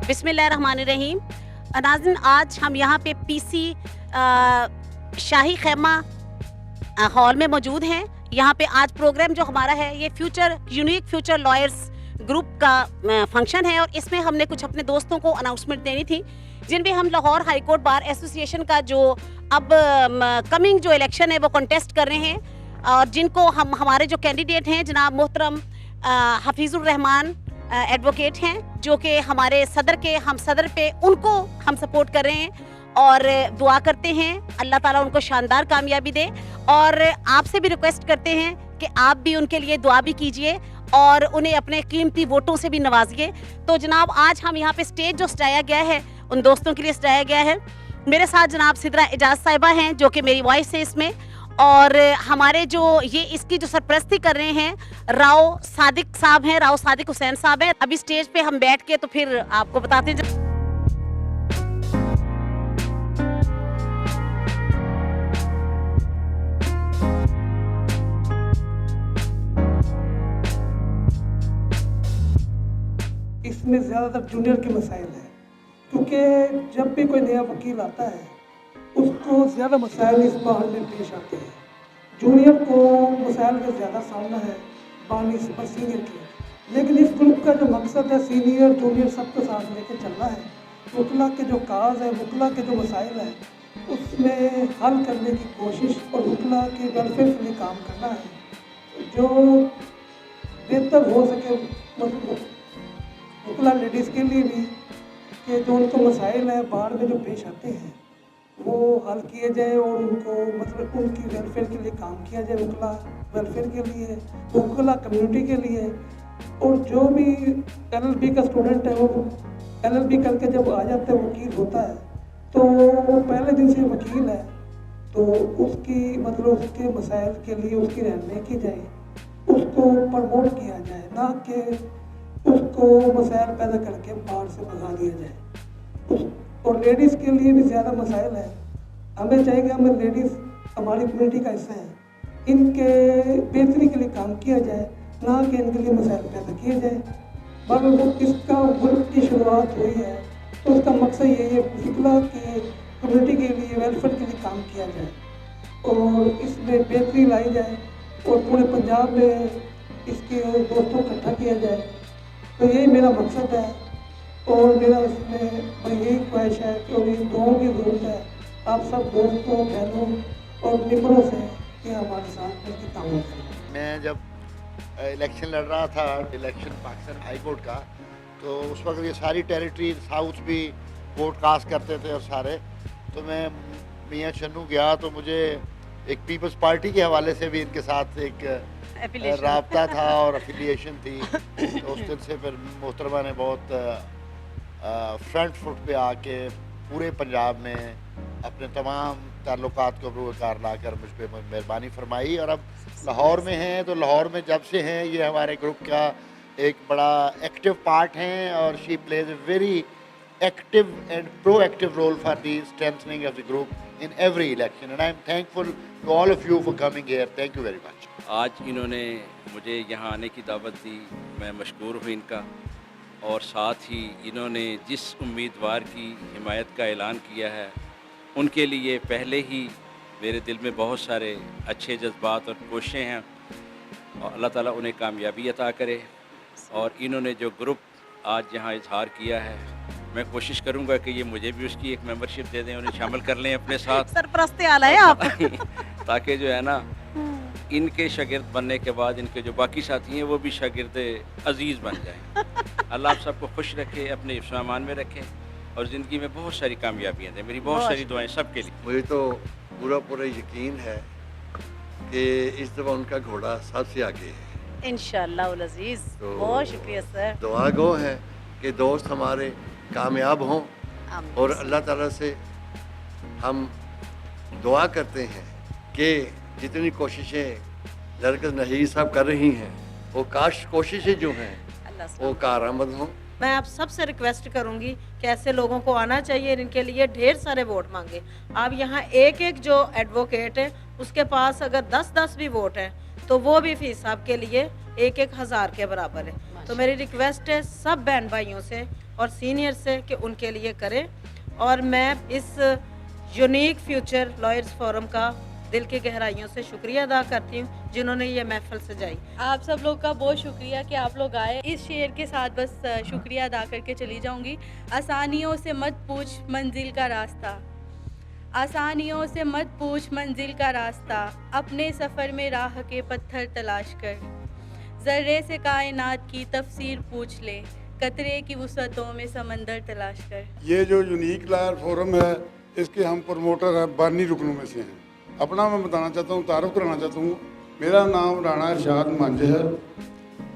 बिस्मिल्लाहिर्रहमानिर्रहीम। नाज़रीन, आज हम यहाँ पे पीसी शाही खैमा हॉल में मौजूद हैं। यहाँ पे आज प्रोग्राम जो हमारा है ये यूनिक फ्यूचर लॉयर्स ग्रुप का फंक्शन है और इसमें हमने कुछ अपने दोस्तों को अनाउंसमेंट देनी थी, जिनमें हम Lahore high court bar association का जो अब कमिंग जो इलेक्शन है वो कंटेस्ट कर रहे हैं और जिनको हमारे जो कैंडिडेट हैं जनाब मोहतरम हफीजुर रहमान एडवोकेट हैं, जो कि हमारे सदर के हम सदर पे उनको हम सपोर्ट कर रहे हैं और दुआ करते हैं अल्लाह ताला उनको शानदार कामयाबी दे। और आपसे भी रिक्वेस्ट करते हैं कि आप भी उनके लिए दुआ भी कीजिए और उन्हें अपने कीमती वोटों से भी नवाजिए। तो जनाब, आज हम यहाँ पे स्टेज जो सजाया गया है उन दोस्तों के लिए सजाया गया है। मेरे साथ जनाब सिद्रा एजाज साहिबा हैं जो कि मेरी वॉइस है इसमें, और हमारे जो ये इसकी जो सरपरस्ती कर रहे हैं राव सादिक साहब हैं, राव सादिक हुसैन साहब हैं। अभी स्टेज पे हम बैठ के तो फिर आपको बताते हैं। इसमें ज़्यादातर जूनियर के मसाइल हैं, क्योंकि जब भी कोई नया वकील आता है उसको ज़्यादा मसाइल इस बार में पेश आते हैं। जूनियर को मसाइल का ज़्यादा सामना है बानिस्बत पर सीनियर के, लेकिन इस ग्रुप का जो मकसद है सीनियर जूनियर सबको साथ लेकर चलना है। वकला के जो काज है, वकला के जो मसाइल हैं उसमें हल करने की कोशिश और वकला के वेलफेयर के लिए काम करना है जो बेहतर हो सके, मतलब वकला लेडीज़ के लिए भी कि जो उनको मसाइल हैं बाढ़ में जो पेश आते हैं वो हल किए जाए और उनको मतलब उनकी वेलफेयर के लिए काम किया जाए, वकला वेलफेयर के लिए, वकला कम्युनिटी के लिए। और जो भी LLB का स्टूडेंट है वो LLB करके जब आ जाता है वकील होता है तो वो पहले दिन से वकील है, तो उसकी मतलब उसके मसाइल के लिए उसकी रहनुमाई की जाए, उसको प्रमोट किया जाए, ना कि उसको मसाइल पैदा करके बाहर से भगा दिया जाए। और लेडीज़ के लिए भी ज़्यादा मसाइल है। हमें चाहिए कि हमें लेडीज़ हमारी कम्युनिटी का हिस्सा है, इनके बेहतरी के लिए काम किया जाए, ना कि इनके लिए मसाइल पैदा किए जाए। मगर वो इसका ग्रुप की शुरुआत हुई है तो उसका मकसद यही है वकला के कम्युनिटी के लिए वेलफेयर के लिए काम किया जाए और इसमें बेहतरी लाई जाए और पूरे पंजाब में इसके दोस्तों को इकट्ठा किया जाए। तो यही मेरा मकसद है और मेरा इसमें यही ख्वाहिश है कि इन दुआओं की ज़रूरत है आप सब दोस्तों, बहनों और मित्रों से कि हमारे साथ मिलकर काम करें। मैं जब इलेक्शन लड़ रहा था, इलेक्शन पाकिस्तान हाई कोर्ट का, तो उस वक्त ये सारी टेरिटरी साउथ भी वोट कास्ट करते थे और सारे, तो मैं मियाँ चन्नू गया तो मुझे एक पीपल्स पार्टी के हवाले से भी इनके साथ एक राब्ता था और एफिलिएशन थी। तो उस दिन से फिर मोहतरमा ने बहुत फ्रंट फुट पे आके पूरे पंजाब में अपने तमाम ताल्लुकात को रूकार ला कर मुझ पर मेहरबानी फरमाई। और अब लाहौर में हैं, तो लाहौर में जब से हैं ये हमारे ग्रुप का एक बड़ा एक्टिव पार्ट हैं और she plays a very active and proactive role for the strengthening of the group in every election, and I am thankful to all of you for coming here. Thank you very much. आज इन्होंने मुझे यहाँ आने की दावत दी, मैं मशकूर हूँ इनका। और साथ ही इन्होंने जिस उम्मीदवार की हिमायत का ऐलान किया है उनके लिए पहले ही मेरे दिल में बहुत सारे अच्छे जज्बात और कोशिशें हैं और अल्लाह ताला उन्हें कामयाबी अता करे। और इन्होंने जो ग्रुप आज यहाँ इजहार किया है, मैं कोशिश करूंगा कि ये मुझे भी उसकी एक मेंबरशिप दे दें, उन्हें शामिल कर लें अपने साथ। सरपरस्ती आला है आप ताकि जो है ना इनके शागिर्द बनने के बाद इनके जो बाकी साथी हैं वो भी शागिर्द अजीज़ बन जाएं। अल्लाह आप सबको खुश रखे, अपने हिफ्ज़ अमान में रखे और ज़िंदगी में बहुत सारी कामयाबियाँ दें। मेरी बहुत सारी दुआएं सबके लिए। मुझे तो पूरा यकीन है कि इस दफ़ा उनका घोड़ा सबसे आगे है इंशाअल्लाह उल अज़ीज़। तो बहुत शुक्रिया सर। दुआ गो है कि दोस्त हमारे कामयाब हों और अल्लाह ताला से हम दुआ करते हैं कि जितनी कोशिशें लड़कत नहीर साहब कर रही हैं वो काश कोशिशें जो हैं वो कारआमद हों। मैं आप सबसे रिक्वेस्ट करूंगी कि ऐसे लोगों को आना चाहिए, इनके लिए ढेर सारे वोट मांगे। आप यहाँ एक एक जो एडवोकेट है उसके पास अगर 10-10 भी वोट हैं तो वो भी फीस साहब के लिए 1-1 हज़ार के बराबर है। तो मेरी रिक्वेस्ट है सब बहन भाइयों से और सीनियर से कि उनके लिए करें। और मैं इस यूनिक फ्यूचर लॉयर्स फोरम का दिल की गहराइयों से शुक्रिया अदा करती हूँ जिन्होंने ये महफिल सजाई। आप सब लोग का बहुत शुक्रिया कि आप लोग आए। इस शेर के साथ बस शुक्रिया अदा करके चली जाऊंगी। आसानियों से मत पूछ मंजिल का रास्ता, आसानियों से मत पूछ मंजिल का रास्ता, अपने सफ़र में राह के पत्थर तलाश कर, ज़र्रे से कायनात की तफसीर पूछ ले, कतरे की वुसअतों में समंदर तलाश कर। ये जो यूनिक लॉयर फोरम है इसके हम प्रमोटर हैं, बानी रुकनों में से हैं। अपना मैं बताना चाहता हूँ, तारुफ कराना चाहता हूँ। मेरा नाम राणा इरशाद मांझे है।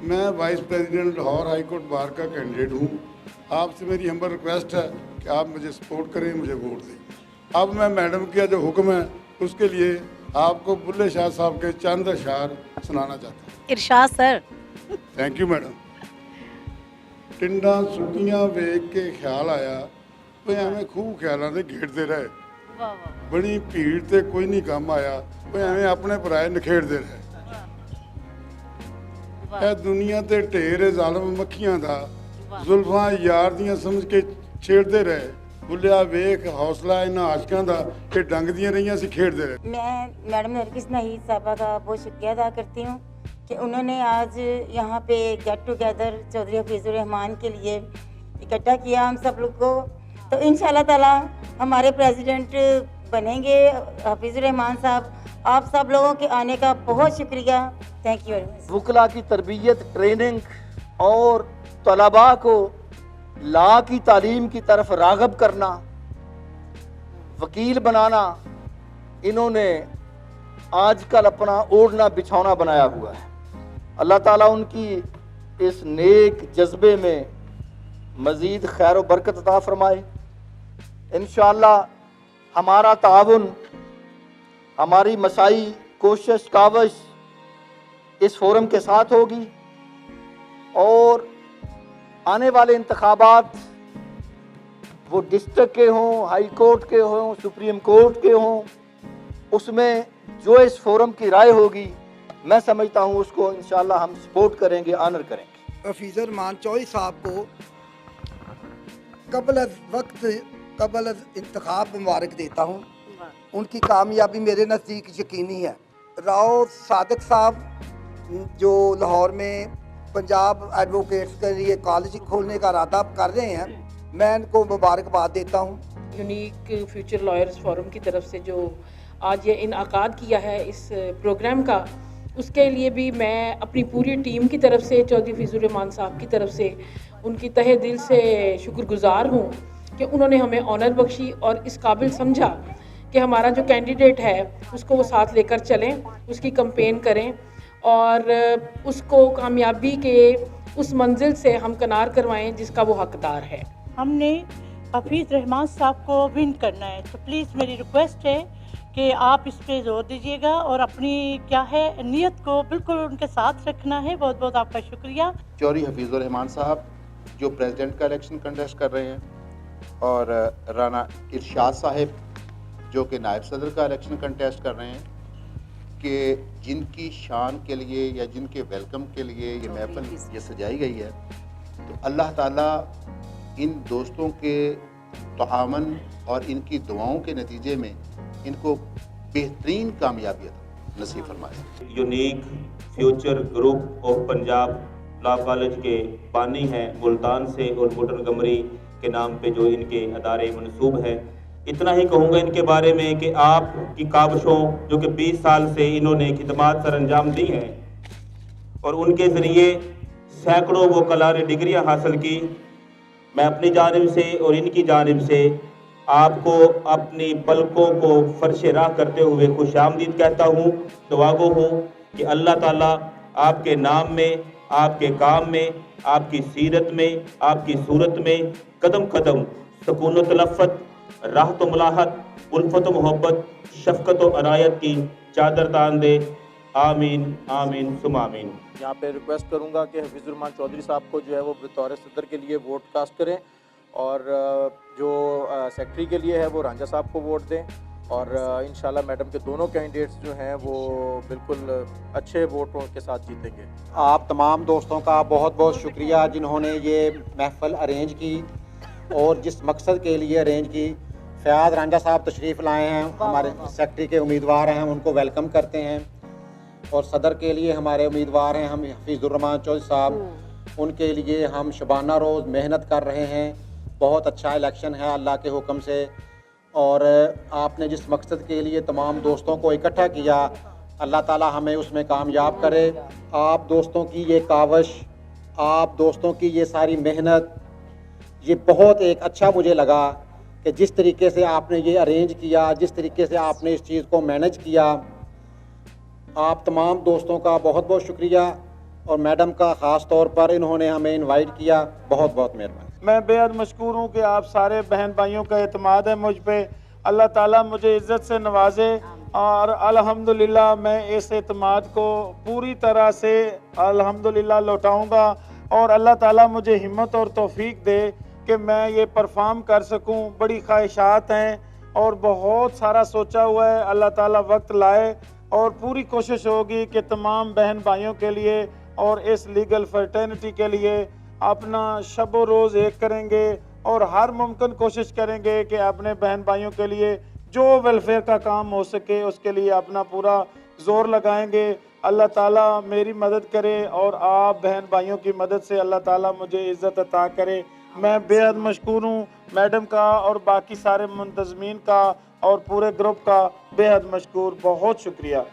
मैं vice president Lahore high court bar का कैंडिडेट हूँ। आपसे मेरी हम्बल रिक्वेस्ट है कि आप मुझे सपोर्ट करें, मुझे वोट दें। अब मैं मैडम का जो हुक्म है उसके लिए आपको बुल्ले शाह साहब के चंद अशार सुनाना चाहता हूँ। इरशाद सर। Thank you madam. टिंडा सुकियां वेख के ख्याल आया वे एवें खूह ख्यालों से घेरते रहे, बड़ी भीड़ ते कोई नहीं काम आया वे एवें अपने पराए नखेड़ते रहे। ए दुनिया ते ढेर ज़ालिम मक्खियां दा, जुल्फां यार दियां समझ के छेड़ते रहे। बुलिया वेख हौसला इन्हां आशकां दा कि डंग दियां रहियां सी खेड़ते रहे। मैं मैडम नरगिस नाहीद साहबा का बहुत शुक्रिया अदा करती हूँ कि उन्होंने आज यहाँ पे गेट टुगेदर चौधरी हफीज़ुर रहमान के लिए इकट्ठा किया हम सब लोग को। तो इंशाल्लाह ताला हमारे प्रेसिडेंट बनेंगे हफीज़ुर रहमान साहब। आप सब लोगों के आने का बहुत शुक्रिया। Thank you very much. वकला की तरबियत, ट्रेनिंग और तलबा को ला की तालीम की तरफ राग़ब करना, वकील बनाना, इन्होंने आजकल अपना ओढ़ना बिछौना बनाया हुआ है। अल्लाह ताला उनकी इस नेक जज्बे में मज़ीद खैर व बरकत अता फरमाए। इंशाअल्लाह हमारा ताउन, हमारी मसाई कोशिश कावश इस फोरम के साथ होगी और आने वाले इंतखाबात वो डिस्ट्रिक्ट के हों, हाई कोर्ट के हों, सुप्रीम कोर्ट के हों, उसमें जो इस फोरम की राय होगी मैं समझता हूँ उसको इंशाअल्लाह हम सपोर्ट करेंगे, ऑनर करेंगे। हफीज़ुर रहमान चौधरी साहब को कबल इंतखाब मुबारक देता हूँ। उनकी कामयाबी मेरे नज़दीक यकीनी है। राव सादिक साहब जो लाहौर में पंजाब एडवोकेट्स के लिए कॉलेज खोलने का इरादा कर रहे हैं, मैं इनको मुबारकबाद देता हूँ। यूनिक फ्यूचर लॉयर्स फोरम की तरफ से जो आज ये इनअकाद किया है इस प्रोग्राम का, उसके लिए भी मैं अपनी पूरी टीम की तरफ से, चौधरी हफीज़ुर रहमान साहब की तरफ से उनकी तहे दिल से शुक्रगुजार हूँ कि उन्होंने हमें ऑनर बख्शी और इस काबिल समझा कि हमारा जो कैंडिडेट है उसको वो साथ लेकर चलें, उसकी कैंपेन करें और उसको कामयाबी के उस मंजिल से हम किनार करवाएं जिसका वो हकदार है। हमने हफीज़ रहमान साहब को विन करना है, तो प्लीज़ मेरी रिक्वेस्ट है कि आप इस पे जोर दीजिएगा और अपनी क्या है नीयत को बिल्कुल उनके साथ रखना है। बहुत बहुत आपका शुक्रिया। चौधरी हफीज़ुर रहमान साहब जो प्रेसिडेंट का इलेक्शन कंटेस्ट कर रहे हैं और राना इरशाद साहब जो कि नायब सदर का इलेक्शन कंटेस्ट कर रहे हैं, कि जिनकी शान के लिए या जिनके वेलकम के लिए ये महफिल ये सजाई गई है, तो अल्लाह ताला इन दोस्तों के तामन और इनकी दुआओं के नतीजे में इनको बेहतरीन कामयाबी नसीब फरमाए। Unique future group of Punjab law college के बानी हैं मुल्तान से और मोटरगमरी के नाम पे जो इनके अदारे मनसूब हैं। इतना ही कहूँगा इनके बारे में कि आपकी काविशों जो कि 20 साल से इन्होंने खिदमात सर अंजाम दी हैं और उनके ज़रिए सैकड़ों वो कलार डिग्रियाँ हासिल की, मैं अपनी जानिब से और इनकी जानिब से आपको अपनी पलकों को फर्श राह करते हुए खुशामदीद कहता हूँ। दुआगो हूँ कि अल्लाह ताला आपके नाम में, आपके काम में, आपकी सीरत में, आपकी सूरत में कदम कदम सुकूनत लफ़त, राहत मुलाहत, उल्फत मोहब्बत, शफ़क़त व अनायत की चादर तान दे। आमीन आमीन सुम आमीन। यहाँ पे रिक्वेस्ट करूँगा कि हफीज़ुर रहमान चौधरी साहब को जो है वो बतौर सदर के लिए वोट कास्ट करें और जो सेक्रेटरी के लिए है वो रांझा साहब को वोट दें और इंशाल्लाह मैडम के दोनों कैंडिडेट्स जो हैं वो बिल्कुल अच्छे वोटों के साथ जीतेंगे। आप तमाम दोस्तों का बहुत बहुत शुक्रिया जिन्होंने ये महफ़िल अरेंज की और जिस मकसद के लिए अरेंज की। फ़याज़ रांझा साहब तशरीफ़ लाए हैं, हमारे सेक्रेटरी के उम्मीदवार हैं, हम उनको वेलकम करते हैं। और सदर के लिए हमारे उम्मीदवार हैं हम हफीज़ुर्रहमान चौधरी साहब, उनके लिए हम शबाना रोज़ मेहनत कर रहे हैं। बहुत अच्छा इलेक्शन है अल्लाह के हुक्म से। और आपने जिस मकसद के लिए तमाम दोस्तों को इकट्ठा किया, अल्लाह ताला हमें उसमें कामयाब करे। आप दोस्तों की ये कावश, आप दोस्तों की ये सारी मेहनत, ये बहुत एक अच्छा मुझे लगा कि जिस तरीके से आपने ये अरेंज किया, जिस तरीके से आपने इस चीज़ को मैनेज किया। आप तमाम दोस्तों का बहुत बहुत शुक्रिया और मैडम का ख़ास तौर पर इन्होंने हमें इनवाइट किया, बहुत बहुत मेहरबानी। मैं बेहद मशकूर हूँ कि आप सारे बहन भाइयों का एतमाद है मुझ पे। अल्लाह ताला मुझे इज़्ज़त से नवाजे और अल्हम्दुलिल्लाह मैं इस एतमाद को पूरी तरह से अल्हम्दुलिल्लाह लौटाऊँगा और अल्लाह ताला मुझे हिम्मत और तौफीक दे कि मैं ये परफॉर्म कर सकूँ। बड़ी ख्वाहिशात हैं और बहुत सारा सोचा हुआ है। अल्लाह ताला वक्त लाए और पूरी कोशिश होगी कि तमाम बहन भाइयों के लिए और इस लीगल फर्टर्निटी के लिए अपना शब रोज़ एक करेंगे और हर मुमकिन कोशिश करेंगे कि अपने बहन भाइयों के लिए जो वेलफेयर का काम हो सके उसके लिए अपना पूरा ज़ोर लगाएंगे। अल्लाह ताला मेरी मदद करे और आप बहन भाइयों की मदद से अल्लाह ताला मुझे इज़्ज़त अता करे। मैं बेहद मशकूर हूँ मैडम का और बाकी सारे मुंतज़मीन का और पूरे ग्रुप का बेहद मशकूर। बहुत शुक्रिया।